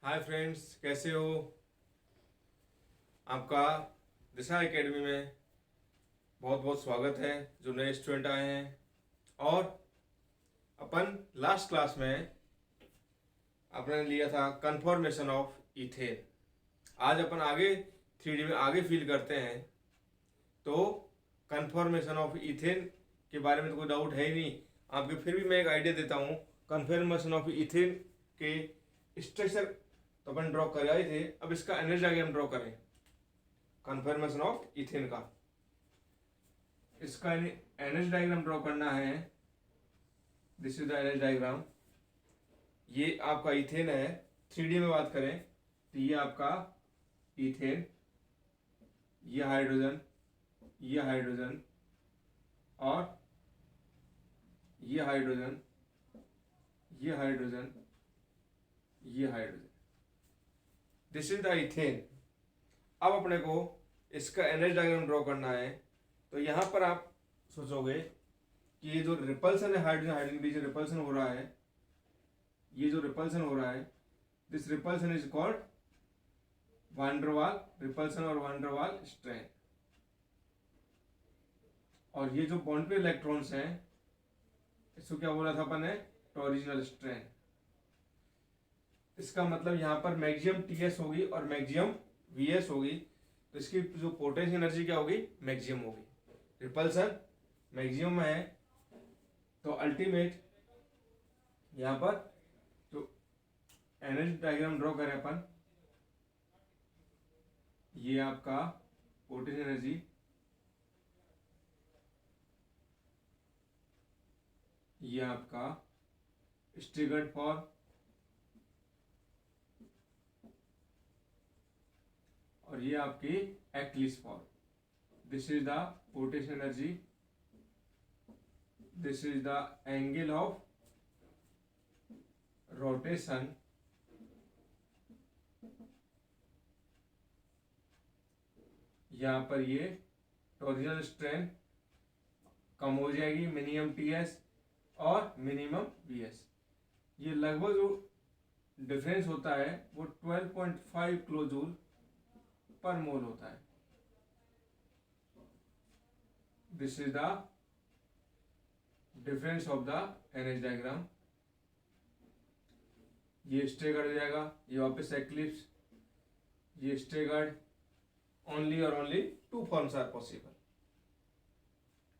Hi friends, कैसे हो। आपका दिशा एकेडमी में बहुत बहुत स्वागत है। जो नए स्टूडेंट आए हैं, और अपन लास्ट क्लास में अपने लिया था कन्फॉर्मेशन ऑफ इथेन। आज अपन आगे 3D में आगे फील करते हैं। तो कन्फॉर्मेशन ऑफ इथेन के बारे में तो कोई डाउट है ही नहीं आपके, फिर भी मैं एक आइडिया देता हूँ। कन्फॉर्मेशन ऑफ इथेन के स्ट्रक्चर तो अपन ड्रॉ कर आए थे, अब इसका एनर्जी डायग्राम ड्रॉ करें कन्फर्मेशन ऑफ इथेन का। इसका एनर्जी डायग्राम ड्रॉ करना है। This is the energy diagram. ये आपका इथेन है। 3D में बात करें तो ये आपका इथेन, ये हाइड्रोजन, ये हाइड्रोजन, और ये हाइड्रोजन, ये हाइड्रोजन, ये hydrogen. This is the ethane. अब अपने को इसका एनर्जी डायग्राम ड्रॉ करना है। तो यहाँ पर आप सोचोगे कि ये जो रिपल्सन है हाइड्रोजन हाइड्रोजन के बीच रिपल्सन हो रहा है, ये जो रिपल्सन हो रहा है, दिस रिपल्सन इज कॉल्ड वान डर वाल रिपल्सन और वान डर वाल स्ट्रेन। और ये जो बॉन्ड पे इलेक्ट्रॉन्स हैं, इसको क्या बोला था अपन ने, टॉरिजिनल स्ट्रेन। इसका मतलब यहाँ पर मैक्सिमम टीएस होगी और मैक्सिमम वीएस होगी, तो इसकी जो पोटेंशियल एनर्जी क्या होगी, मैक्सिमम होगी। रिपल्सन मैक्सिमम है, तो अल्टीमेट यहाँ पर जो एनर्जी डायग्राम ड्रॉ करें अपन, ये आपका पोटेंशियल एनर्जी, ये आपका स्ट्रिगर्ड फॉर्म, और ये आपकी Achilles form. This is the potential energy, this is the angle of rotation, यहां पर ये टॉरिजिनल स्ट्रेन कम हो जाएगी, मिनिमम टीएस और मिनिमम वीएस। ये लगभग जो डिफरेंस होता है वो 12.5 किलो जूल पर मोल होता है। This is the difference of the energy diagram. ये स्टेगर्ड हो जाएगा, ये वापस एक्लिप्स, ये स्टेगर्ड। ओनली और only two forms are possible.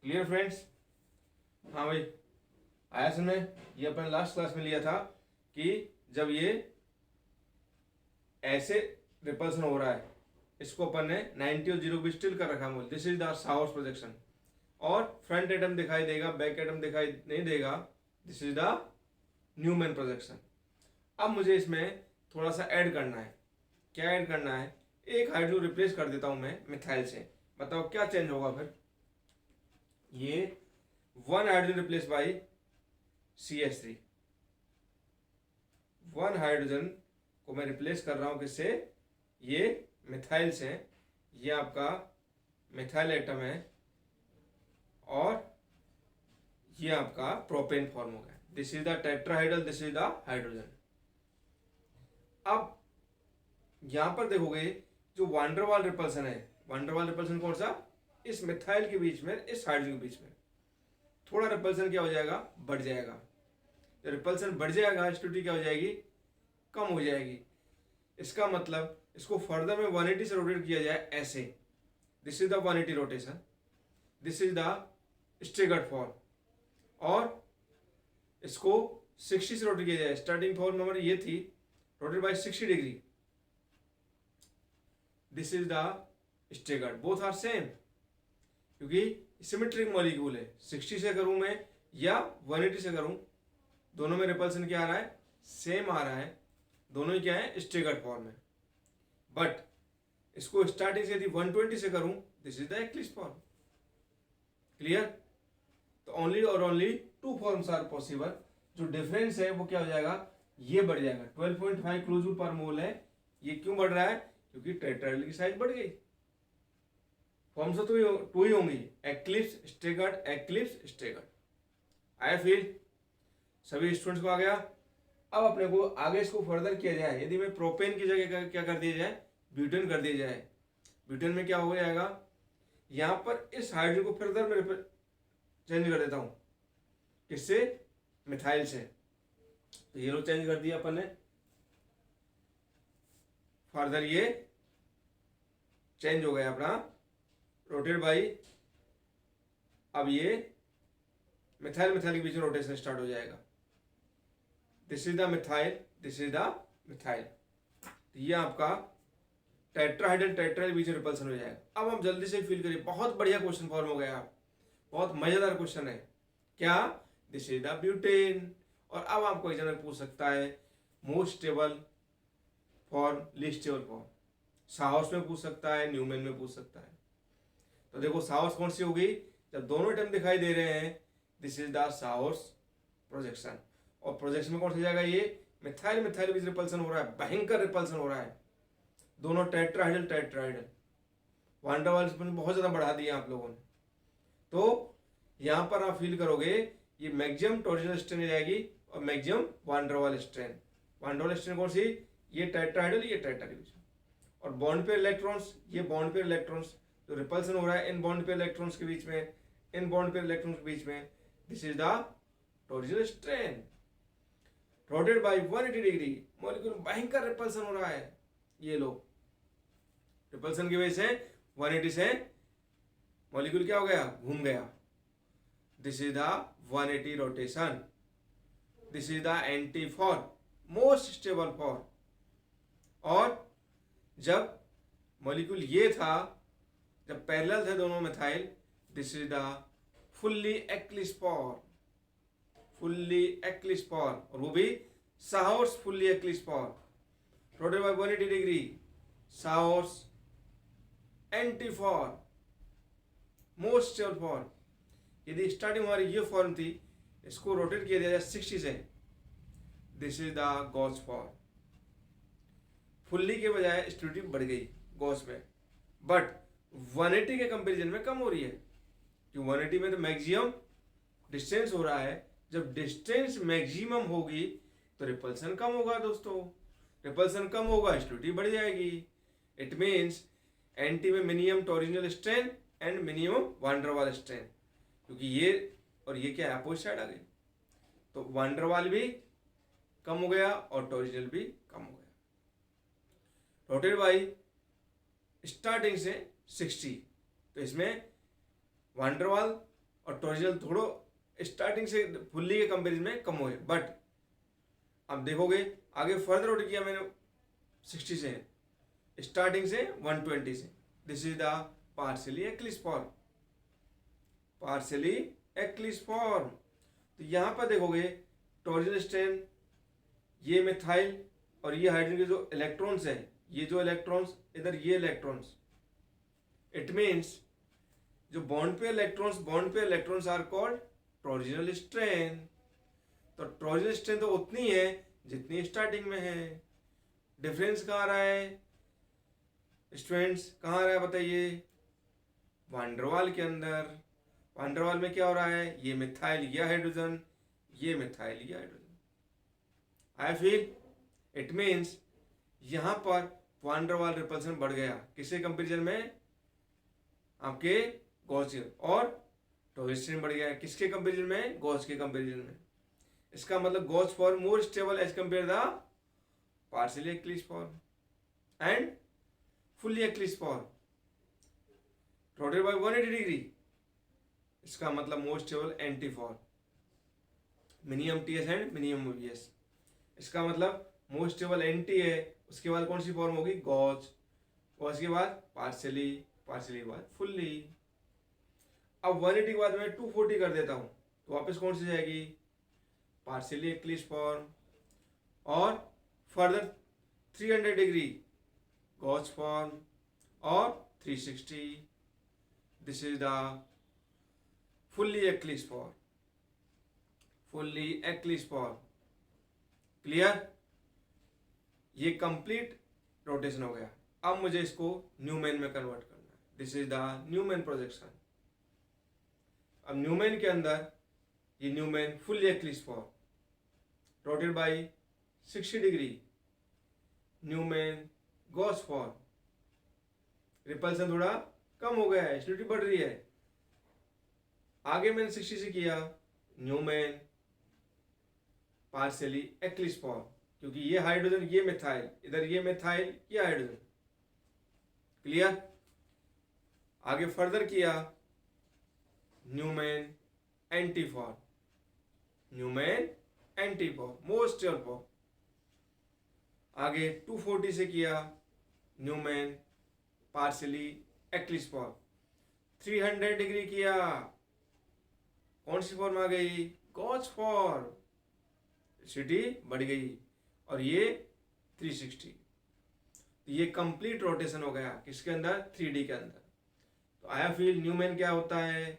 Clear friends? हाँ भाई, आया समझ? ये अपन लास्ट क्लास में लिया था कि जब ये ऐसे रिपल्सन हो रहा है, इसको अपन ने 90 और 0 भी स्टिल कर रखा है। This is the sawhorse projection. और फ्रंट एटम दिखाई देगा, बैक एटम दिखाई नहीं देगा। This is the Newman projection. अब मुझे इसमें थोड़ा सा ऐड करना है। क्या ऐड करना है? एक हाइड्रोजन रिप्लेस कर देता हूं मैं मिथाइल से। बताओ क्या चेंज होगा फिर? ये 1 hydrogen replace by CH3। 1 hydrogen को मैं रिप्लेस कर रहा हूं किससे? ये मिथाइल से। ये आपका मिथाइल एटम है, और ये आपका प्रोपेन फॉर्म हो गया। This is the tetrahedral, this is the hydrogen. अब यहां पर देखोगे जो वान डर वाल रिपल्सन है, वान डर वाल रिपल्सन कौन सा? इस मिथाइल के बीच में, इस हाइड्रोजन के बीच में थोड़ा रिपल्सन क्या हो जाएगा, बढ़ जाएगा। जब रिपल्सन बढ़ जाएगा, स्टूटी क्या हो जाएगी, कम हो जाएगी। इसका मतलब इसको फर्दर में 180 से रोटेट किया जाए ऐसे। This is the 180 rotation, this is the staggered form, और इसको 60 से रोटेट किया जाए। स्टार्टिंग फॉर्म नंबर ये थी, rotate by 60 degree. This is the staggered. Both are same, क्योंकि सिमेट्रिक मॉलिक्यूल है। 60 से करूं मैं या 180 से करूं, दोनों में रिपल्सन क्या आ रहा है, सेम आ रहा है। दोनों ही क्या है, स्टेगर्ड फॉर्म है। बट इसको स्टार्टिंग से यदि 120 से करूं, this is the eclipse form. Clear? तो ओनली और only two forms are possible. जो डिफरेंस है वो क्या हो जाएगा, ये बढ़ जाएगा। 12.5 किलो जूल पर मोल है। ये क्यों बढ़ रहा है? क्योंकि टेट्राहेड्रल की साइज बढ़ गई। फॉर्म्स तो टू ही होंगी, eclipse staggered, eclipse staggered. I feel सभी स्टूडेंट्स को आ गया। अब अपने को आगे इसको फर्दर किया जाए, यदि मैं प्रोपेन की जगह क्या कर दिया जाए, ब्यूटेन कर दिया जाए, ब्यूटेन में क्या हो जाएगा, यहाँ पर इस हाइड्रोजन को फर्दर मैं चेंज कर देता हूँ, किससे, मिथाइल से। तो ये लो चेंज कर दिया अपन ने, फर्दर ये चेंज हो गया अपना, रोटेट बाई, अब ये मिथाइल मिथाइल के बीच में रोटेशन स्टार्ट हो जाएगा। This is the methyl, this is the methyl. तो ये आपका टेट्राहाइड्रल टेट्राइल के बीच में रिपल्सन हो जाएगा। अब हम जल्दी से फिल करिए, बहुत बढ़िया क्वेश्चन फॉर्म हो गया, बहुत मजेदार क्वेश्चन है। क्या, दिस इज द ब्यूटेन। और अब आपको एग्जाम में पूछ सकता है most stable form, least stable form, साहौस में पूछ सकता है, न्यूमैन में पूछ सकता है। तो देखो साहौस कौन सी होगी, जब दोनों टर्म दिखाई दे रहे हैं, दिस इज द साहौस प्रोजेक्शन। और प्रोजेक्शन में कौन सा जाएगा, ये मिथाइल मिथाइल बीच रिपल्सन हो रहा है, भयंकर रिपल्सन हो रहा है, दोनों tetrahedral tetrahedral, van der Waals बहुत ज्यादा बढ़ा दिया आप लोगों ने। तो यहां पर आप फील करोगे ये मैक्सिमम टॉर्जनल स्ट्रेन जाएगी और मैक्सिमम वान डेर वाल स्ट्रेन। वान डेर वाल स्ट्रेन कौन सी, ये टेट्राहाइड्रल, ये टेट्राहाइड्रल। और बॉन्ड पेयर इलेक्ट्रॉन्स, ये बॉन्ड पेयर इलेक्ट्रॉन्स, जो रिपल्सन हो रहा है इन बॉन्ड पेयर इलेक्ट्रॉन्स के बीच में, इन बॉन्ड पेयर इलेक्ट्रॉन्स के बीच में, this is the torsional strain. Rotate by 180 degree, molecule भयंकर रिपल्सन हो रहा है, ये लो रिपल्सन की वजह से 180 से मॉलिक्यूल क्या हो गया, घूम गया। This is the 180 rotation, this is the anti form, most stable form. और जब मॉलिक्यूल ये था, जब पैरेलल थे दोनों methyl, this is the fully Achilles form, fully Achilles form, और वो भी साहौस fully Achilles form. Rotate by 180 degree, साहौस anti form, most stable form. यदि स्टार्टिंग हमारी ये फॉर्म थी, इसको रोटेट किया जाए 60 से, this is the gauche form. Fully के बजाय स्टेबिलिटी बढ़ गई गॉस में, बट 180 के कंपैरिजन में कम हो रही है, क्योंकि 180 में तो मैक्सिमम डिस्टेंस हो रहा है। जब डिस्टेंस मैक्सिमम होगी तो रिपल्सन कम होगा दोस्तों, रिपल्सन कम होगा, स्टेबिलिटी बढ़ जाएगी। इट मीन्स एंटी में minimum torsional strain and minimum van der Waals strain, क्योंकि ये और ये क्या है, अपोजिट साइड आ गई, तो वान डेर वाल भी कम हो गया और टॉरिजिनल भी कम हो गया। रोटेट बाई स्टार्टिंग से 60, तो इसमें वान डेर वाल और टॉरिजिनल थोड़ो स्टार्टिंग से फुल्ली के कंपेरिजन में कम हुए, बट अब देखोगे आगे फर्दर रोटेट किया मैंने 60 से, स्टार्टिंग से 120 से, this is the partially eclipse form, partially eclipse form. तो यहां पर देखोगे टॉरिजिनल स्ट्रेन, ये मिथाइल और ये हाइड्रोजन के जो इलेक्ट्रॉन्स हैं, ये जो इलेक्ट्रॉन्स इधर, ये इलेक्ट्रॉन्स, इट मीन्स जो बॉन्ड पे इलेक्ट्रॉन्स आर कॉल्ड टॉरिजिनल स्ट्रेन। तो टॉरिजिनल स्ट्रेन तो उतनी है जितनी स्टार्टिंग में है। डिफरेंस कहाँ आ रहा है स्टूडेंट्स, कहाँ आ रहा है बताइए, वान डेर वाल के अंदर। वान डेर वाल में क्या हो रहा है, ये मिथाइल, ये हाइड्रोजन, ये मिथाइल, ये hydrogen. I feel it means यहां पर वान डेर वाल रिपल्सन बढ़ गया, किसके कंपेरिजन में, आपके गॉस, और टॉरिजिनल स्ट्रेन बढ़ गया किसके कंपेरिजन में, गॉस के कंपेरिजन में। इसका मतलब gauche form more stable as compare the partially eclipse form and fully Achilles form. Rotate by 180 degree, इसका मतलब most stable anti form, minimum TS and minimum OVS. इसका मतलब मोस्ट स्टेबल एंटी है, उसके बाद कौन सी फॉर्म होगी, गॉस, गॉस के बाद पार्शियली, पार्शियली के बाद फुल्ली। अब 180 के बाद मैं 240 कर देता हूं, तो वापस कौन सी जाएगी, पार्शियली एक्लिस फॉर्म, और फर्दर 300 डिग्री गॉस फॉर्म, और 360, this is the fully Achilles form, fully Achilles form. Clear, ये कंप्लीट रोटेशन हो गया। अब मुझे इसको न्यूमैन में कन्वर्ट करना है, this is the Newman projection. अब न्यूमैन के अंदर ये Newman fully Achilles form, rotate by 60 degree, Newman gauche form, repulsion थोड़ा कम हो गया है, स्टेबिलिटी बढ़ रही है। आगे मैंने 60 से किया, न्यूमैन पार्शियली एक्लिप्स फॉर, क्योंकि ये हाइड्रोजन ये मिथाइल, इधर ये मिथाइल ये हाइड्रोजन। क्लियर? आगे फर्दर किया, Newman anti form, Newman anti form, most stable form. आगे 240 से किया, Newman partially eclipse form. 300 degree किया, कौन सी फॉर्म आ गई? गॉस फॉर, सिटी बढ़ गई। और ये 360, तो ये कंप्लीट रोटेशन हो गया किसके अंदर? 3D के अंदर। तो आया फील न्यूमैन क्या होता है,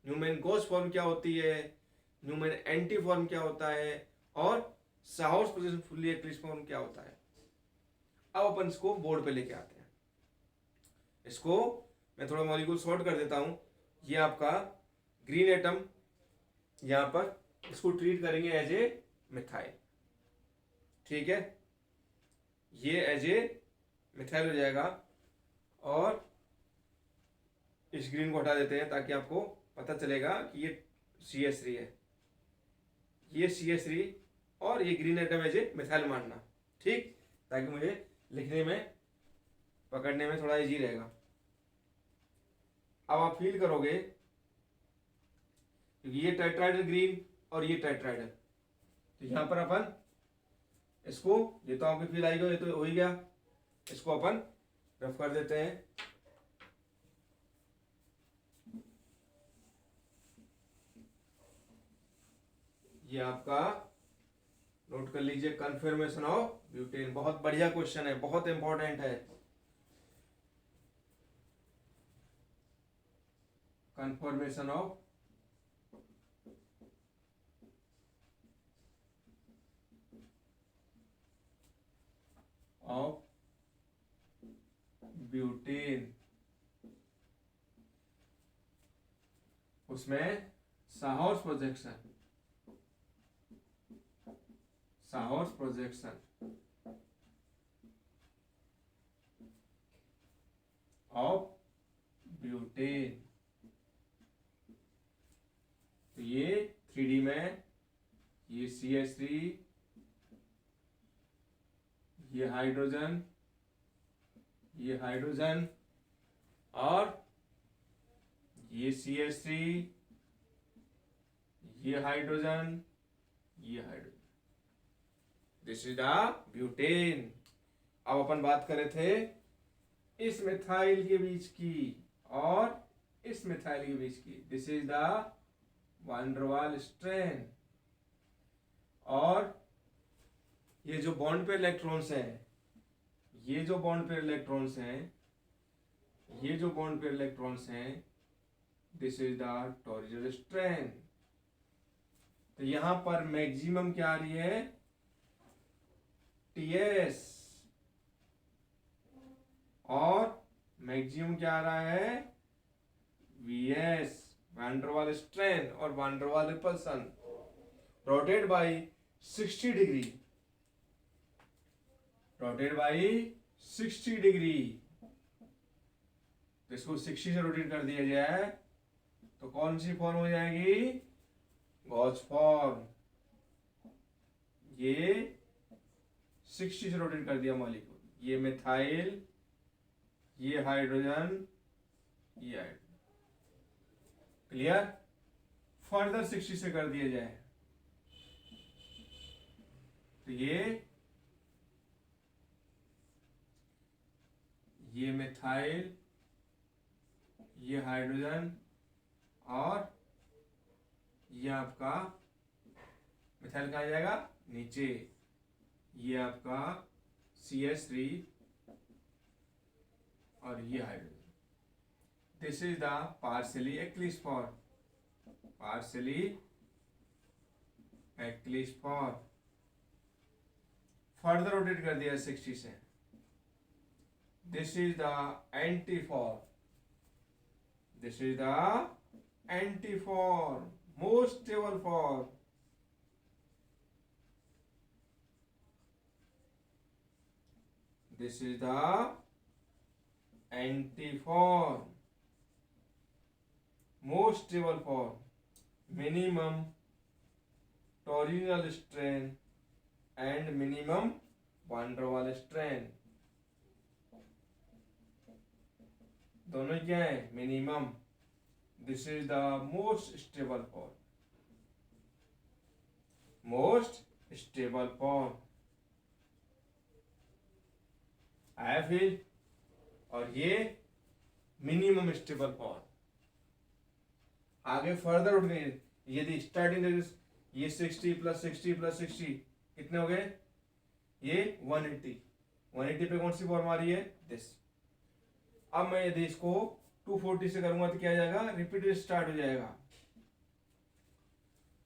न्यूमैन गॉस फॉर्म क्या होती है, न्यूमैन एंटी फॉर्म क्या होता है, और साहौर्स पोजीशन फुल्ली एक्लिप्स फॉर्म क्या होता है। अब अपन इसको बोर्ड पे लेके आते हैं। इसको मैं थोड़ा मॉलिक्यूल शॉर्ट कर देता हूं। ये आपका ग्रीन एटम, यहां पर इसको ट्रीट करेंगे एज ए मिथाइल, ठीक है, ये एज ए मिथाइल हो जाएगा। और इस ग्रीन को हटा देते हैं ताकि आपको पता चलेगा कि ये CH3 है, ये CH3, और ये green atom as a methyl मानना, ठीक, ताकि मुझे लिखने में पकड़ने में थोड़ा इजी रहेगा। अब आप फील करोगे क्योंकि ये टेट्राइडल ग्रीन और ये टेट्राइडल, तो यहां पर अपन इसको, ये तो आपको फील आएगा, ये तो हो ही गया, इसको अपन रफ कर देते हैं। ये आपका नोट कर लीजिए, कन्फर्मेशन ऑफ ब्यूटेन। बहुत बढ़िया क्वेश्चन है, बहुत इंपॉर्टेंट है। कन्फर्मेशन ऑफ ब्यूटेन, उसमें साहौर्स प्रोजेक्शन, साहौर्स प्रोजेक्शन ऑफ ब्यूटेन। तो ये 3D में ये CH3, ये हाइड्रोजन, ये हाइड्रोजन, और ये CH3, ये हाइड्रोजन, ये hydrogen, this is the butane. अब अपन बात कर रहे थे इस मिथाइल के बीच की और इस मिथाइल के बीच की, this is the van der वाल स्ट्रेन। और ये जो बॉन्ड पेयर इलेक्ट्रॉन्स हैं, ये जो बॉन्ड पेयर इलेक्ट्रॉन्स हैं, ये जो बॉन्ड पेयर इलेक्ट्रॉन्स हैं, दिस इज द टॉरिडल स्ट्रेन। तो यहां पर मैक्सिमम क्या आ रही है? TS, और मैक्सिमम क्या आ रहा है? VS, वैन डर वाल स्ट्रेन और वैन डर वाल repulsion, rotate by 60 degree, rotate by 60 degree. तो इसको 60 से रोटेट कर दिया जाए तो कौन सी फॉर्म हो जाएगी? Gauche form. ये 60 से रोटेट कर दिया मॉलिक्यूल, ये मिथाइल, ये हाइड्रोजन, ये हाइड्रोजन। क्लियर? फर्दर 60 से कर दिया जाए तो ये मिथाइल, ये हाइड्रोजन, और ये आपका मिथाइल कहाँ जाएगा? नीचे। ये आपका CH3 और ये hydrogen. This is the partially eclipsed form, partially eclipsed form. Further rotate कर दिया 60 से। This is the anti form, this is the anti form, most stable form. This is the anti form, most stable form, minimum torsional strain and minimum van der Waals strain, दोनों क्या है, minimum. This is the most stable form, most stable form. आया फिर, और ये minimum stable form. आगे further उठने, यदि स्टार्टिंग ये 60 प्लस 60 प्लस 60 कितने हो गए, ये 180, 180 पे कौन सी फॉर्म आ रही है, दिस। अब मैं यदि इसको 240 से करूंगा तो क्या आ जाएगा, रिपीट स्टार्ट हो जाएगा।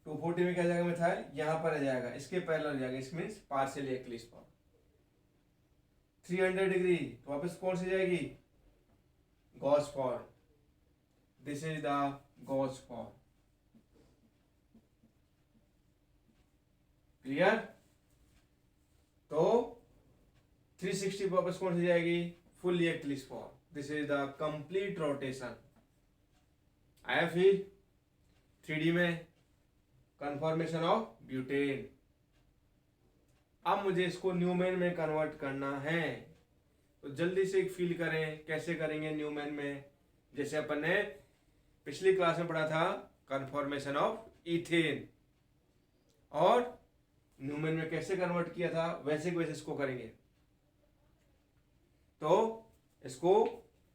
240 में क्या आ जाएगा मिथाइल, यहां पर आ जाएगा, इसके पैरेलल हो जाएगा, इस means partial eclipse form. 300 degree तो वापस कौन सी जाएगी, gauche form. This is the gauche form. Clear. तो 360 वापस कौन सी जाएगी, fully eclipsed form. This is the complete rotation. आया फिर 3D में कन्फॉर्मेशन ऑफ ब्यूटेन। अब मुझे इसको न्यूमेन में कन्वर्ट करना है, तो जल्दी से एक फील करें कैसे करेंगे न्यूमेन में। जैसे अपन ने पिछली क्लास में पढ़ा था कन्फॉर्मेशन ऑफ इथेन, और न्यूमेन में कैसे कन्वर्ट किया था, वैसे वैसे इसको करेंगे। तो इसको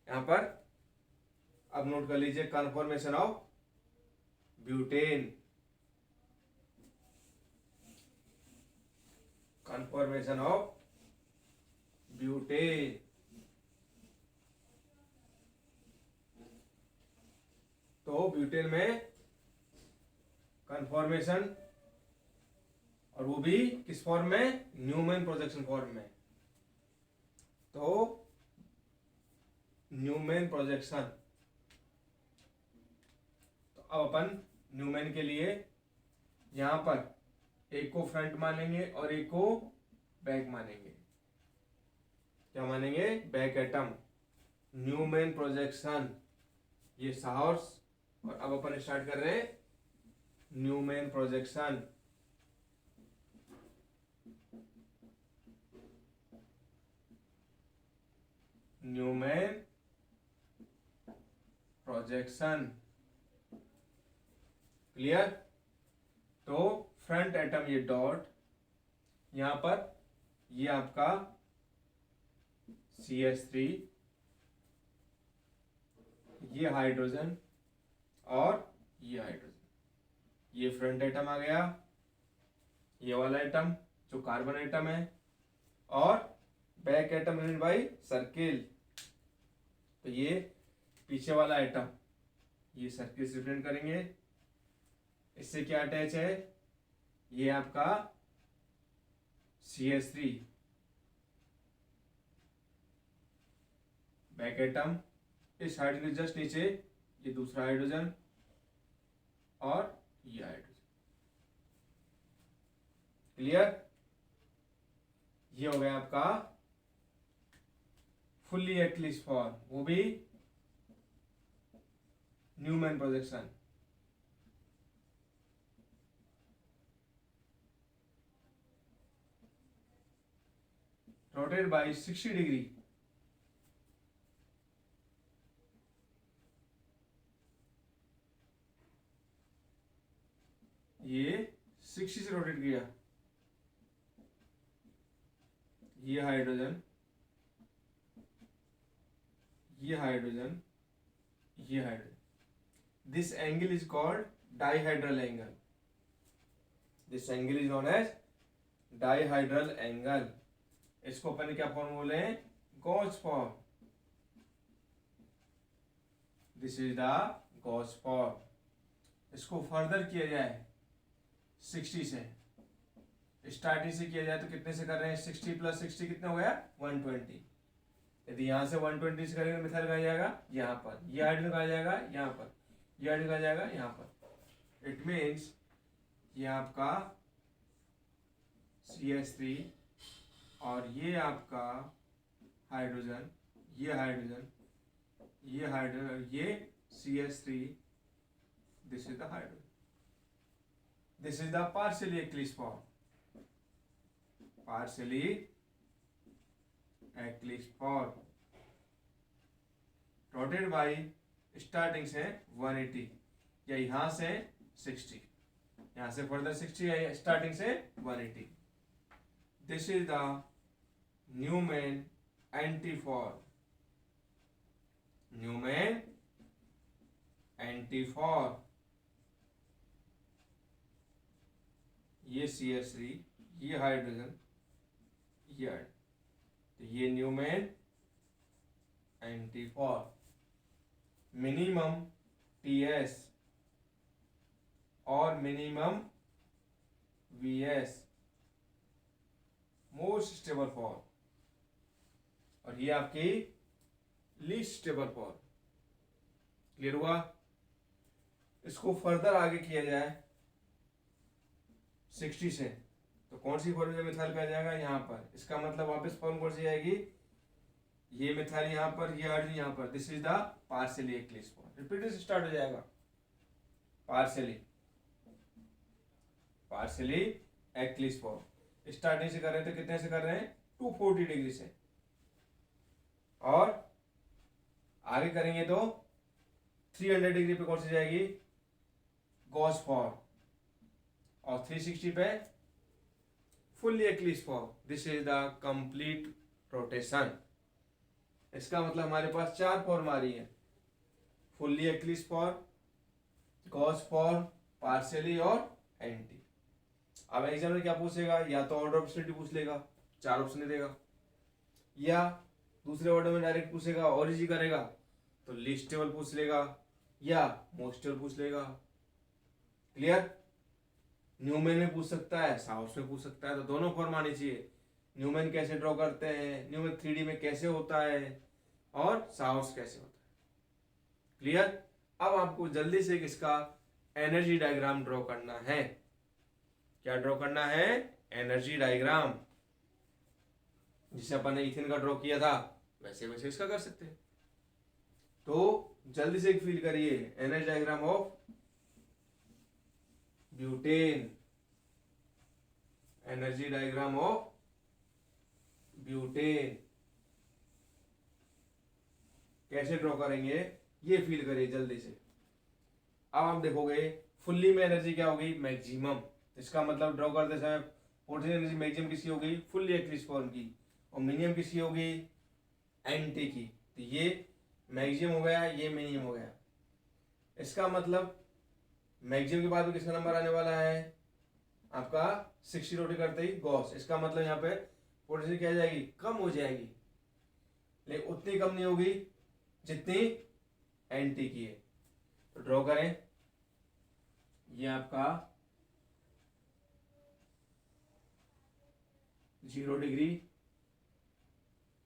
यहां पर अब नोट कर लीजिए, conformation of butane, conformation of butane. तो ब्यूटेन में कन्फॉर्मेशन, और वो भी किस फॉर्म में, न्यूमैन प्रोजेक्शन फॉर्म में। तो न्यूमैन प्रोजेक्शन, तो अब अपन न्यूमैन के लिए यहां पर एक को फ्रंट मानेंगे और एक को बैक मानेंगे। क्या मानेंगे, बैक एटम। न्यूमैन प्रोजेक्शन, ये साहर्स। और अब अपन स्टार्ट कर रहे हैं Newman projection. Newman projection, clear. तो फ्रंट एटम ये डॉट, यहां पर ये आपका CH3, ये हाइड्रोजन और ये हाइड्रोजन, ये फ्रंट एटम आ गया, ये वाला एटम जो कार्बन एटम है, और back atom represent by circle. तो ये पीछे वाला एटम, ये सर्किल से रिप्रेजेंट करेंगे। इससे क्या अटैच है, ये आपका CH3 बैक एटम, इस हाइड्रोजन के जस्ट नीचे ये दूसरा हाइड्रोजन और ये हाइड्रोजन। क्लियर। ये हो गया आपका फुल्ली एक्लिप्स फॉर्म, वो भी Newman projection. Rotate by 60 degree. ये 60 से रोटेट किया, ये हाइड्रोजन, ये हाइड्रोजन, ये hydrogen. This angle is called dihedral angle. This angle is known as dihedral angle. इसको अपन ने क्या फॉर्म बोले हैं, gauche form. This is the gauche form. इसको फर्दर किया जाए 60 से, स्टार्टिंग से किया जाए तो कितने से कर रहे हैं, 60 प्लस 60 कितना हो गया, 120। यदि यहां से 120 से करेंगे, मिथाइल का जाएगा यहां पर, ये हाइड्रोजन का जाएगा यहां पर, ये हाइड्रोजन का जाएगा यहां पर। इट मीन्स ये आपका CH3 और ये आपका हाइड्रोजन, ये हाइड्रोजन, ये हाइड्रोजन, ये CH3, this is the hydrogen, this is the partially eclipsed form, partially eclipsed form, rotate by starting से 180 या यहां से 60, यहां से फर्दर 60 या स्टार्टिंग से 180। This is the Newman anti form, Newman anti form, ये CH3, ये हाइड्रोजन, ये न्यूमैन एंटीफॉर, मिनिमम TS और minimum VS, most stable form, और ये आपकी लीस्ट स्टेबल फॉर्म। क्लियर हुआ? इसको फर्दर आगे किया जाए 60 से, तो कौन सी फॉर्म मिथाइल का जाएगा यहाँ पर, इसका मतलब वापस फॉर्म कौन सी आएगी, ये मिथाइल यहाँ पर, ये हाइड्रोजन यहाँ पर, this is the partially eclipsed form. Repeat से स्टार्ट हो जाएगा, partially, partially eclipsed form. Starting से कर रहे हैं तो कितने से कर रहे हैं, 240 डिग्री से, और आगे करेंगे तो 300 डिग्री पे कौन सी जाएगी, गॉस फॉर्म, और 360 पे fully eclipsed form. This is the complete rotation. इसका मतलब हमारे पास 4 फॉर्म आ रही है, fully eclipsed form, Gauss form, partially और एंटी। अब एग्जाम में क्या पूछेगा, या तो ऑर्डर ऑफ स्टेबिलिटी पूछ लेगा, 4 ऑप्शन देगा, या दूसरे ऑर्डर में डायरेक्ट पूछेगा, ओरिजिन करेगा तो लीस्ट स्टेबल पूछ लेगा, या मोस्ट स्टेबल पूछ लेगा। क्लियर? न्यूमैन में पूछ सकता है, साउथ में पूछ सकता है, तो दोनों फॉर्म आनी चाहिए। न्यूमैन कैसे ड्रॉ करते हैं, न्यूमैन 3D में कैसे होता है, और साउथ कैसे होता है। क्लियर? अब आपको जल्दी से इसका एनर्जी डायग्राम ड्रॉ करना है। क्या ड्रॉ करना है, एनर्जी डायग्राम। जिसे अपन ने इथेन का ड्रॉ किया था वैसे वैसे इसका कर सकते हैं। तो जल्दी से एक फील करिए, energy diagram of butane, energy diagram of butane कैसे ड्रॉ करेंगे ये फील करिए जल्दी से। अब आप देखोगे फुल्ली में एनर्जी क्या होगी, मैक्सिमम। इसका मतलब ड्रॉ करते समय पोटेंशियल एनर्जी मैक्सिमम किसकी होगी, फुल्ली एक्लिप्स फॉर्म की, और मिनिमम किसकी होगी, एंटी की। तो ये मैक्सिमम हो गया, ये मिनिमम हो गया। इसका मतलब मैक्सिमम के बाद में किसका नंबर आने वाला है, आपका 60 रोटेट करते ही गॉस। इसका मतलब यहाँ पे पोटेंशियल क्या जाएगी, कम हो जाएगी, लेकिन उतनी कम नहीं होगी जितनी एंटी की है। तो ड्रॉ करें, ये आपका 0 डिग्री,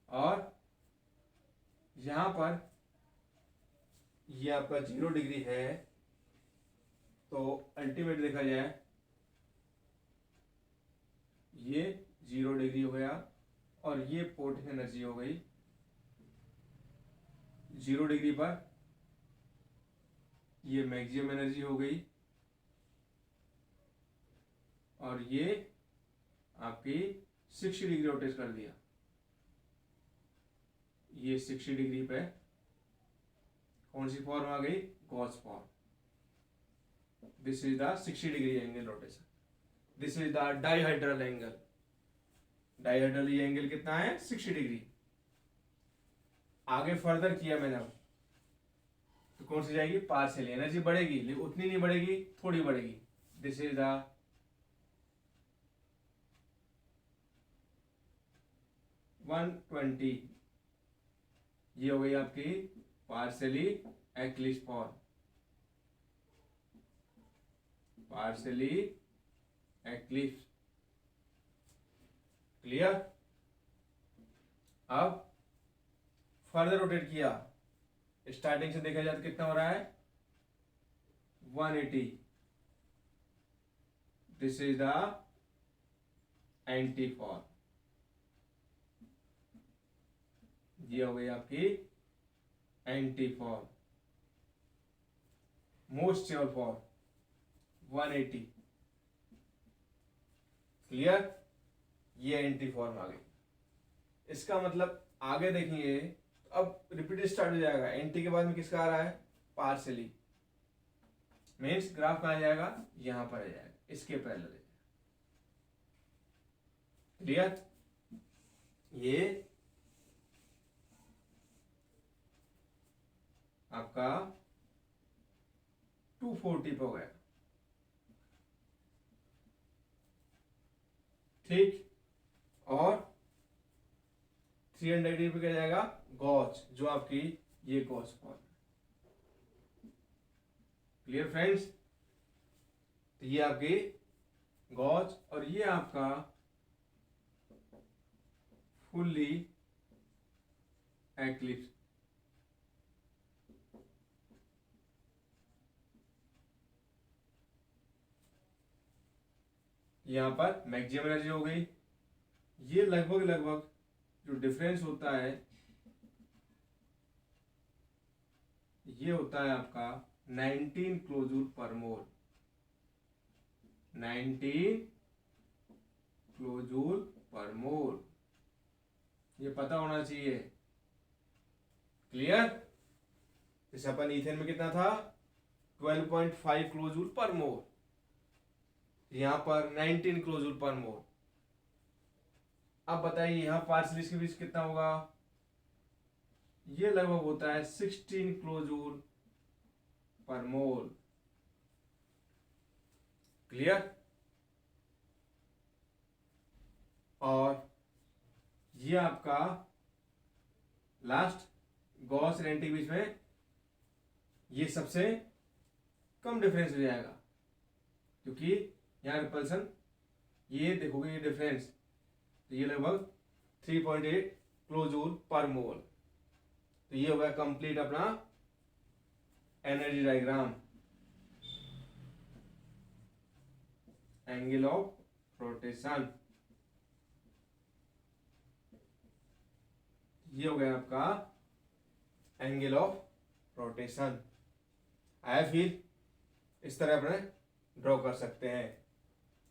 और यहां पर ये आपका 0 डिग्री है, तो अल्टीमेट देखा जाए ये 0 डिग्री हो गया, और ये पोटेंशियल एनर्जी हो गई 0 डिग्री पर, ये मैक्सिमम एनर्जी हो गई, और ये आपकी 60 डिग्री रोटेट कर दिया। ये 60 डिग्री पे कौन सी फॉर्म आ गई, Gauss form. This is the 60 degree angle rotation. This is the dihedral angle. Dihedral ये एंगल कितना है, 60 डिग्री। आगे फर्दर किया मैंने, अब तो कौन सी जाएगी, पार्शियल। एनर्जी बढ़ेगी लेकिन उतनी नहीं बढ़ेगी, थोड़ी बढ़ेगी। दिस इज द 120, ये हो गई आपकी partially eclipsed form, partially eclipse. Clear? अब फर्दर रोटेट किया, स्टार्टिंग से देखा जाए तो कितना हो रहा है, 180। This is the anti form. ये हो गई आपकी anti form, most stable form 180। Clear, ये एंटी फॉर्म आ गई। इसका मतलब आगे देखेंगे तो अब रिपीट स्टार्ट हो जाएगा। एंटी के बाद में किसका आ रहा है, पार्शियली, मीन्स ग्राफ कहाँ जाएगा, यहां पर आ जाएगा, इसके पैरेलल। क्लियर, ये आपका 240 पे हो गया। ठीक, और 300 डिग्री पे क्या जाएगा, गॉस, जो आपकी ये गॉस फॉर्म। क्लियर फ्रेंड्स, तो ये आपकी गॉस और ये आपका फुल्ली एक्लिप्स। यहां पर मैक्सिमम एनर्जी हो गई। ये लगभग लगभग जो डिफरेंस होता है ये होता है आपका 19 किलोजूल पर मोल, 19 किलोजूल पर मोल, ये पता होना चाहिए। क्लियर, जैसे अपन ईथेन में कितना था 12.5 किलोजूल पर मोल, यहां पर 19 किलोजूल पर मोल। अब बताइए यहां पार्शियलिस्ट के बीच कितना होगा, ये लगभग होता है 16 किलोजूल पर मोल। क्लियर, और ये आपका लास्ट गॉस और एंटी के बीच में ये सबसे कम डिफरेंस हो जाएगा, क्योंकि यहां रिपल्सन, ये देखोगे ये डिफरेंस, तो ये लगभग 3.8 किलोजूल पर मोल। तो ये हो गया कंप्लीट अपना energy diagram, angle of rotation. ये हो गया आपका एंगल ऑफ रोटेशन। आया फिर, इस तरह अपने ड्रॉ कर सकते हैं।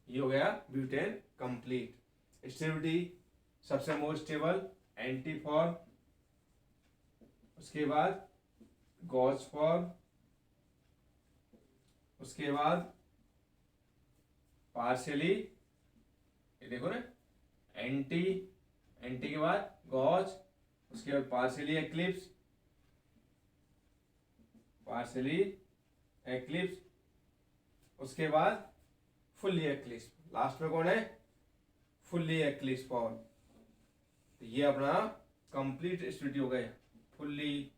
ये हो गया ब्यूटेन कंप्लीट। स्टेबिलिटी सबसे मोस्ट स्टेबल, एंटी फॉर्म, उसके बाद गॉस फॉर्म, उसके बाद पार्शियली, ये देखो ना, एंटी, एंटी के बाद गॉस, उसके बाद पार्शियली एक्लिप्स, पार्शियली एक्लिप्स, उसके बाद फुल्ली एक्लिप्स, लास्ट में कौन है, फुल्ली एक्लिप्स फॉर्म। तो ये अपना कंप्लीट स्टेबिलिटी हो गया, fully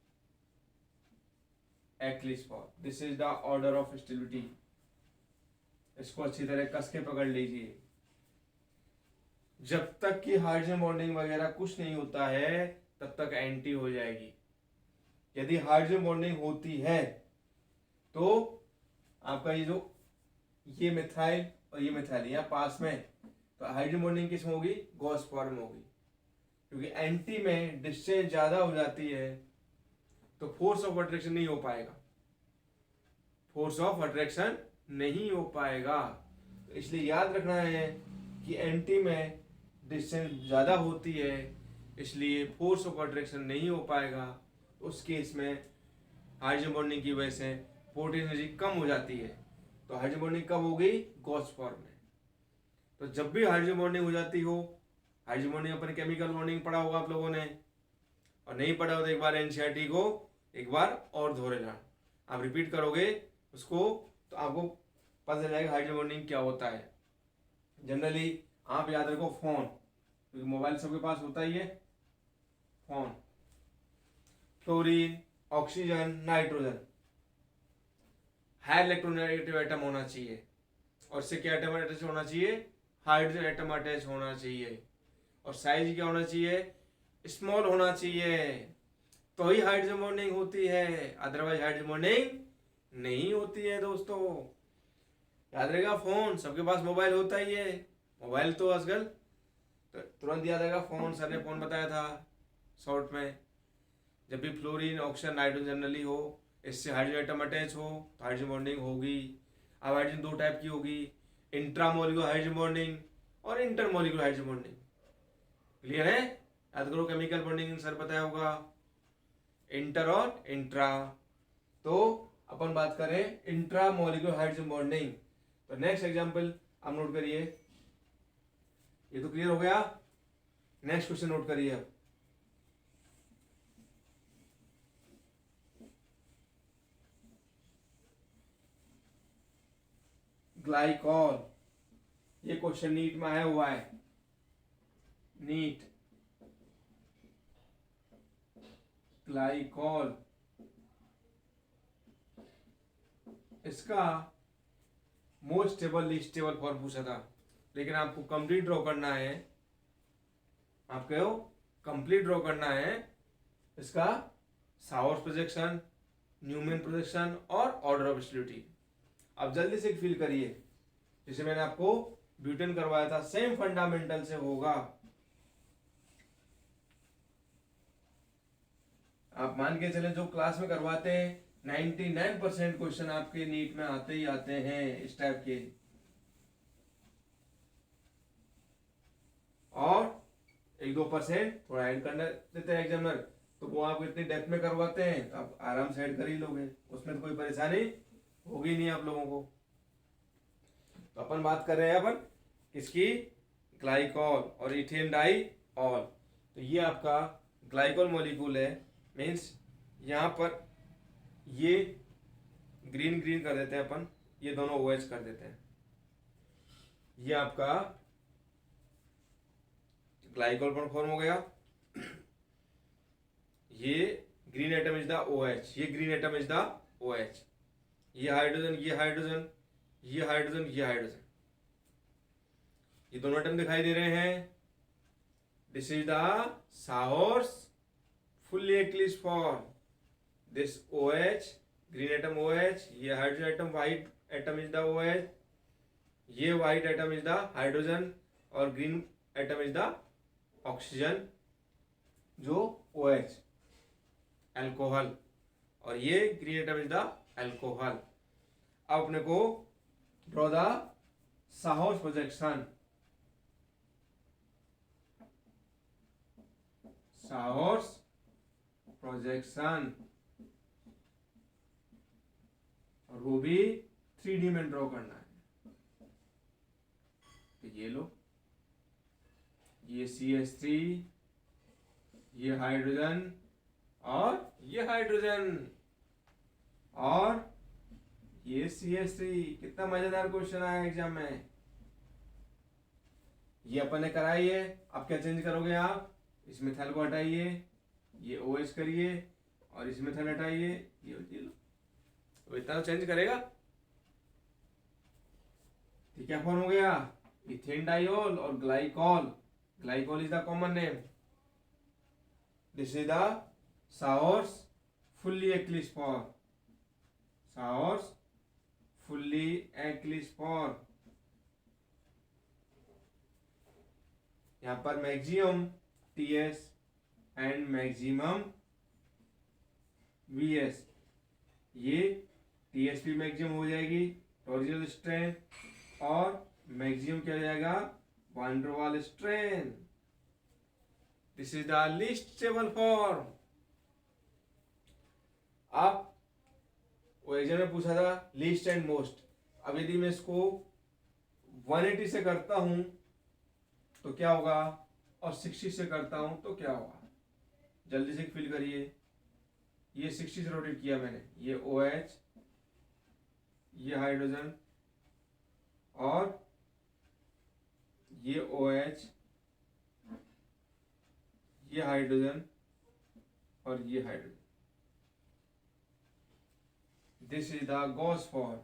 eclipsed form. This is the order of stability. इसको अच्छी तरह कस के पकड़ लीजिए। जब तक कि हाइड्रोजन बॉन्डिंग वगैरह कुछ नहीं होता है तब तक एंटी हो जाएगी। यदि हाइड्रोजन बॉन्डिंग होती है तो आपका ये मिथाइल और ये मिथाइल यहाँ पास में, तो हाइड्रोजन बॉन्डिंग किस में होगी, गॉस फॉर्म में होगी। क्योंकि एंटी में डिस्टेंस ज्यादा हो जाती है तो फोर्स ऑफ अट्रैक्शन नहीं हो पाएगा, फोर्स ऑफ अट्रैक्शन नहीं हो पाएगा। तो इसलिए याद रखना है कि एंटी में डिस्टेंस ज्यादा होती है, इसलिए फोर्स ऑफ अट्रैक्शन नहीं हो पाएगा। उस केस में हाइड्रोजन बॉन्डिंग की वजह से पोटेंशियल एनर्जी कम हो जाती है। तो हाइड्रोजन बॉन्डिंग कब हो गई, गॉस फॉर्म में। तो जब भी हाइड्रोजन बॉन्डिंग हो जाती हो, हाइड्रोजन बॉन्डिंग अपन केमिकल बॉन्डिंग पढ़ा होगा आप लोगों ने, और नहीं पढ़ा हो तो एक बार एनसीईआरटी को एक बार और दोहरे लेना। आप रिपीट करोगे उसको तो आपको पता चल जाएगा हाइड्रोजन बॉन्डिंग क्या होता है। जनरली आप याद रखो फोन, क्योंकि मोबाइल सबके पास होता ही है। Phone, fluorine, oxygen, nitrogen, high electronegative atom होना चाहिए, और इससे क्या एटम अटैच होना चाहिए, हाइड्रोजन एटम अटैच होना चाहिए, और साइज क्या होना चाहिए, स्मॉल होना चाहिए, तो ही हाइड्रोजन बॉन्डिंग होती है, अदरवाइज हाइड्रोजन बॉन्डिंग नहीं होती है दोस्तों। याद रहेगा, फोन सबके पास मोबाइल होता ही है। मोबाइल तो आजकल तो तुरंत याद आएगा, फोन, सर ने फोन बताया था शॉर्ट में, जब भी फ्लोरीन ऑक्सीजन नाइट्रोजन जनरली हो, इससे हाइड्रोजन एटम अटैच हो तो हाइड्रोजन बॉन्डिंग होगी। अब हाइड्रोजन दो टाइप की होगी, इंट्रामोलिकुलर हाइड्रोजन बॉन्डिंग और इंटरमोलिकुलर हाइड्रोजन बॉन्डिंग। क्लियर है? याद करो, केमिकल बॉन्डिंग सर बताया होगा, इंटर और इंट्रा। तो अपन बात करें इंट्रामोलिकुलर हाइड्रोजन बॉन्डिंग, तो नेक्स्ट एग्जांपल आप नोट करिए। ये तो क्लियर हो गया। नेक्स्ट क्वेश्चन नोट करिए अब। ग्लाइकॉल, ये क्वेश्चन नीट में आया हुआ है, नीट। ग्लाइकॉल, इसका most stable least stable form पूछा था, लेकिन आपको कंप्लीट ड्रॉ करना है, आपको कंप्लीट ड्रॉ करना है इसका सावर्स प्रोजेक्शन, न्यूमैन प्रोजेक्शन और ऑर्डर ऑफ स्टेबिलिटी। अब जल्दी से फील करिए, जैसे मैंने आपको ब्यूटेन करवाया था, सेम फंडामेंटल से होगा। आप मान के चले जो क्लास में करवाते हैं 99% क्वेश्चन आपके नीट में आते ही आते हैं इस टाइप के। और 1-2% थोड़ा ऐड कर देते हैं एग्जामिनर, तो वो आप इतनी डेप्थ में करवाते हैं तो आप आराम से ऐड कर ही लोगे, उसमें तो कोई परेशानी होगी नहीं आप लोगों को। तो अपन बात कर रहे हैं अपन किसकी, ग्लाइकॉल और इथेन डाइऑल। तो ये आपका ग्लाइकॉल मॉलिक्यूल है, मीन्स यहाँ पर ये ग्रीन ग्रीन कर देते हैं अपन, ये दोनों OH कर देते हैं। ये आपका ग्लाइकॉल पर फॉर्म हो गया। ये green atom is the OH, ये green atom is the OH, ये हाइड्रोजन, ये हाइड्रोजन, ये हाइड्रोजन, ये हाइड्रोजन, ये दोनों एटम दिखाई दे रहे हैं। This is the sawhorse fully eclipsed form, this OH green atom OH, ये hydrogen atom white atom is the OH, ये white atom is the hydrogen और green atom is the oxygen जो OH अल्कोहल, और ये green atom is the alcohol. अब अपने को draw the sawhorse projection, showers projection, और वो भी 3D में ड्रॉ करना है। तो ये लो, ये CH3, ये हाइड्रोजन और ये हाइड्रोजन और ये CH3। कितना मजेदार क्वेश्चन आया एग्जाम में। ये अपन ने कराई है, अब क्या चेंज करोगे आप, इस मिथाइल को हटाइए, ये OH करिए और इस मिथाइल हटाइए, ये लो, तो इतना चेंज करेगा। तो क्या फॉर्म हो गया, इथेन डाइऑल और glycol. Glycol is the common name, this is the sawhorse fully eclipsed form, sawhorse fully eclipsed form. यहां पर maximum TS and maximum VS, ये TSP मैक्सिमम हो जाएगी टॉर्जियल स्ट्रेन, और मैक्सिमम क्या हो जाएगा, van der Waals strain. This is the least stable form. अब वो एग्जाम में पूछा था लीस्ट एंड मोस्ट। अब यदि मैं इसको 180 से करता हूं तो क्या होगा, और 60 से करता हूं तो क्या होगा, जल्दी से फिल करिए। ये 60 से रोटेट किया मैंने, ये OH, ये हाइड्रोजन और ये OH, ये हाइड्रोजन और ये hydrogen. This is the gauche form.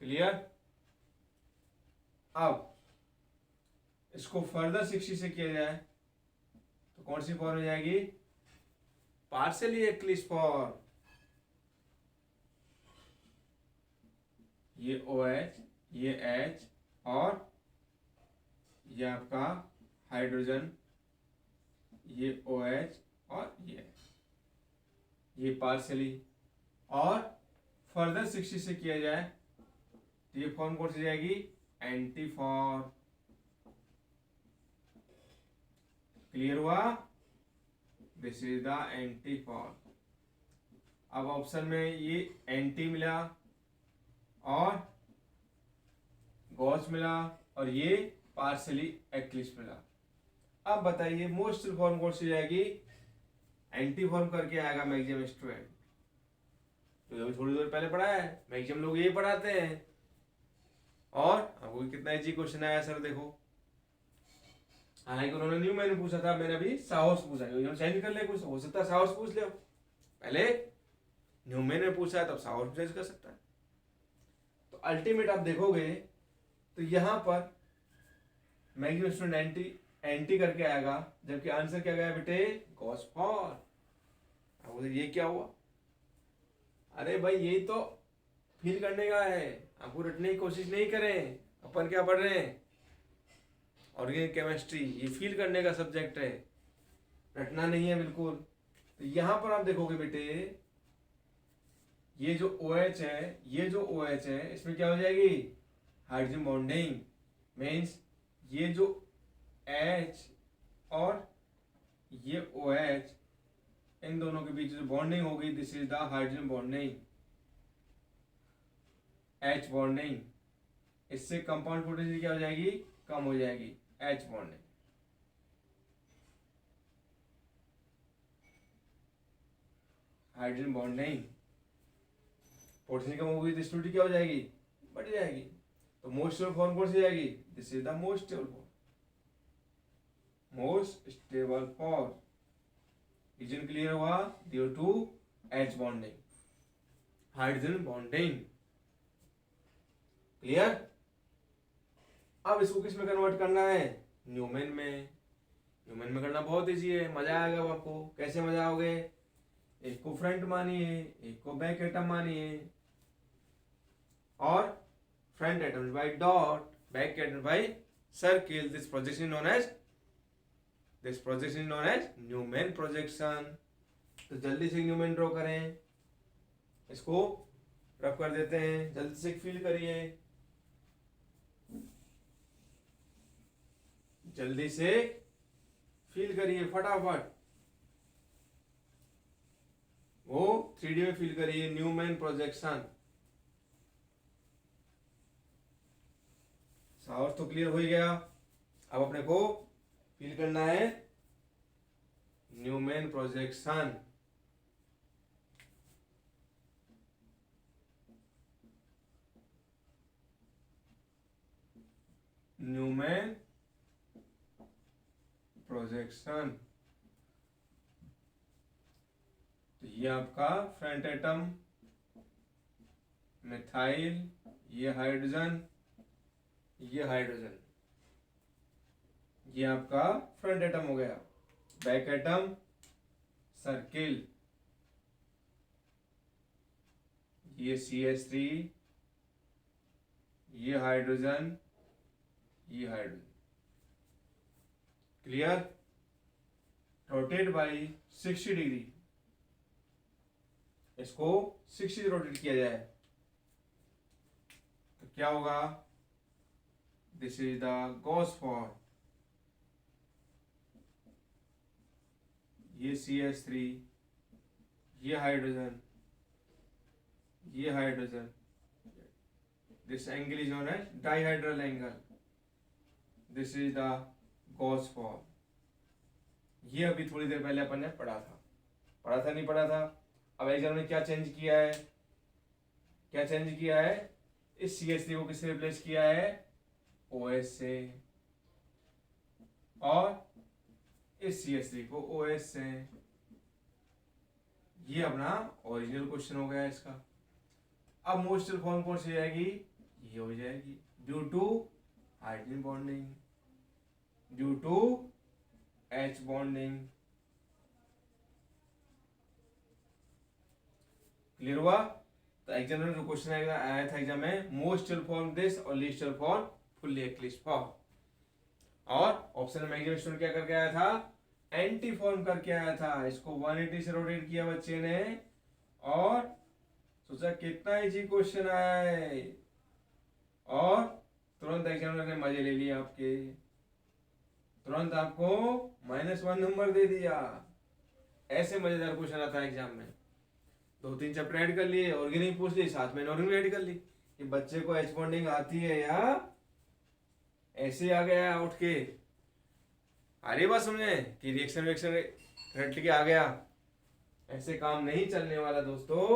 Clear? अब इसको फर्दर 60 से किया जाए तो कौन सी फॉर्म हो जाएगी, पार्शियली एक्लिप्स फॉर्म। ये OH, ये H और ये आपका हाइड्रोजन, ये OH और ये पार्सली, और फर्दर 60 से किया जाए तो ये फॉर्म कौन सी जाएगी, एंटीफॉर। क्लियर हुआ, दिस इज द एंटीफॉर। अब ऑप्शन में ये एंटी मिला और गॉस मिला और ये पार्सली एक्लिप्स मिला। अब बताइए मोस्ट फॉर्म कौन सी जाएगी, एंटी फॉर्म करके आएगा मैक्सिमम स्टूडेंट। तो अभी थोड़ी देर पहले पढ़ा है, मैक्सिमम लोग यही पढ़ाते हैं। और आपको कितना इजी क्वेश्चन आया सर, देखो हालांकि उन्होंने न्यू मैंने पूछा था, मैंने अभी साहस पूछा, चेंज कर ले, कुछ हो सकता है साहस पूछ ले, पहले न्यू मैंने पूछा तब साहस चेंज कर सकता है। तो अल्टीमेट आप देखोगे तो यहाँ पर मैक्सिमम स्टूडेंट एंटी करके आएगा, जबकि आंसर क्या गया बेटे, गॉसफॉर। अब ये क्या हुआ, अरे भाई यही तो फील करने का है, आपको रटने की कोशिश नहीं करें। अपन क्या पढ़ रहे हैं, ऑर्गेनिक केमिस्ट्री, ये फील करने का सब्जेक्ट है, रटना नहीं है बिल्कुल। तो यहां पर आप देखोगे बेटे, ये जो OH है, ये जो OH है, इसमें क्या हो जाएगी, हाइड्रोजन बॉन्डिंग। मीन्स ये जो H और ये OH, इन दोनों के बीच जो बॉन्डिंग होगी, this is the hydrogen bonding, H bonding. इससे कंपाउंड पोटेंशियल क्या हो जाएगी, कम हो जाएगी, H bonding. Hydrogen bonding, potential कम होगी तो स्टेबिलिटी क्या हो जाएगी, बढ़ जाएगी। तो मोस्ट स्टेबल फॉर्म कौन सी जाएगी, this is the most stable form, most stable form. Reason clear हुआ, due to H bonding, hydrogen bonding. Clear. अब इसको किस में कन्वर्ट करना है, न्यूमेन में। न्यूमेन में करना बहुत इजी है, मजा आएगा आपको। कैसे मजा आओगे, एक को फ्रंट मानिए, एक को बैक एटम मानिए, और front atom by dot, back atom by circle. This projection known as Newman projection. तो जल्दी से न्यूमेन ड्रॉ करें, इसको रफ कर देते हैं, जल्दी से फील करिए, जल्दी से फील करिए फटाफट, वो 3D में फील करिए, न्यूमेन प्रोजेक्शन। साउथ तो क्लियर हो ही गया। अब अपने को फील करना है न्यूमेन प्रोजेक्शन। न्यूमेन प्रोजेक्शन, तो ये आपका फ्रंट एटम मिथाइल, ये हाइड्रोजन, ये हाइड्रोजन, ये आपका फ्रंट एटम हो गया। बैक एटम सर्किल, ये CH3, ये हाइड्रोजन, ये hydrogen. Clear. Rotate by 60 degree, इसको 60 रोटेट किया जाए तो क्या होगा, this is the gauche form. ये CH3, ये हाइड्रोजन, ये hydrogen, this angle is known as dihedral angle, this is the gauche form. ये अभी थोड़ी देर पहले अपन ने पढ़ा था नहीं पढ़ा था। अब एग्जाम में क्या चेंज किया है, क्या चेंज किया है, इस CH3 को किससे रिप्लेस किया है, OH से, और इस CH3 को OH से। ये अपना ओरिजिनल क्वेश्चन हो गया इसका। अब मोस्ट फॉर्म कौन सी जाएगी, ये हो जाएगी, due to hydrogen bonding, due to H bonding. Clear हुआ। तो एग्जाम में जो क्वेश्चन आया था एग्जाम में, मोस्ट फॉर्म दिस और least form fully eclipsed form. और ऑप्शन में मैक्सिमम स्टूडेंट क्या करके आया था, एंटी फॉर्म करके आया था, इसको 180 से रोटेट किया बच्चे ने और सोचा कितना इजी क्वेश्चन आया है, और तुरंत एग्जामिनर ने मजे ले लिए आपके, तुरंत आपको -1 नंबर दे दिया। ऐसे मजेदार क्वेश्चन आता है एग्जाम में। 2-3 चैप्टर ऐड कर लिए, ऑर्गेनिक पूछ ली, साथ में इनऑर्गेनिक ऐड कर ली कि बच्चे को एच बॉन्डिंग आती है या ऐसे आ गया उठ के। अरे बात समझे कि रिएक्शन रिएक्शन रट के आ गया, ऐसे काम नहीं चलने वाला दोस्तों।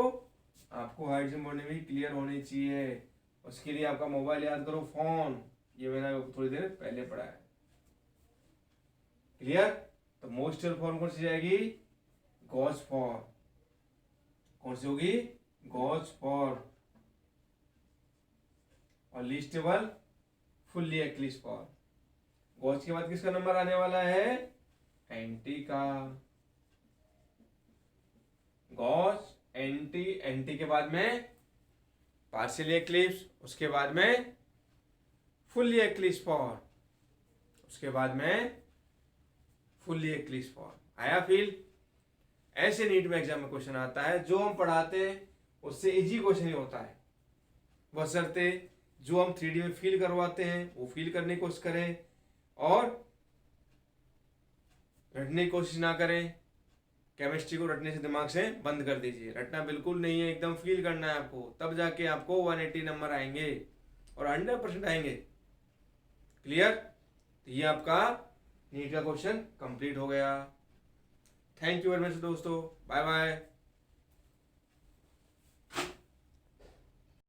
आपको हाइड्रोजन बॉन्डिंग भी क्लियर होनी चाहिए। उसके लिए आपका मोबाइल याद करो, फोन, ये मैंने थोड़ी देर पहले पढ़ा है। क्लियर? तो मोस्ट स्टेबल फॉर्म कौन सी जाएगी? Gauche form. कौन सी होगी? Gauche form. और least stable fully eclipsed form. Gauche के बाद किसका नंबर आने वाला है? एंटी का। गॉस, एंटी, एंटी के बाद में पार्शियली एक्लिप्स, उसके बाद में फुल्ली एक्लिप्स फॉर्म, उसके बाद में फुल्ली एक्लिप्स फॉर्म। आया फील? ऐसे नीट में एग्जाम में क्वेश्चन आता है, जो हम पढ़ाते हैं उससे इजी क्वेश्चन ही होता है, बशर्ते जो हम 3D में फील करवाते हैं वो फील करने की कोशिश करें और रटने की कोशिश ना करें। केमिस्ट्री को रटने से दिमाग से बंद कर दीजिए, रटना बिल्कुल नहीं है, एकदम फील करना है आपको, तब जाके आपको 180 नंबर आएंगे और 100% आएंगे। क्लियर? ये आपका नीट का क्वेश्चन कंप्लीट हो गया। थैंक यू वेरी मच दोस्तों, बाय बाय।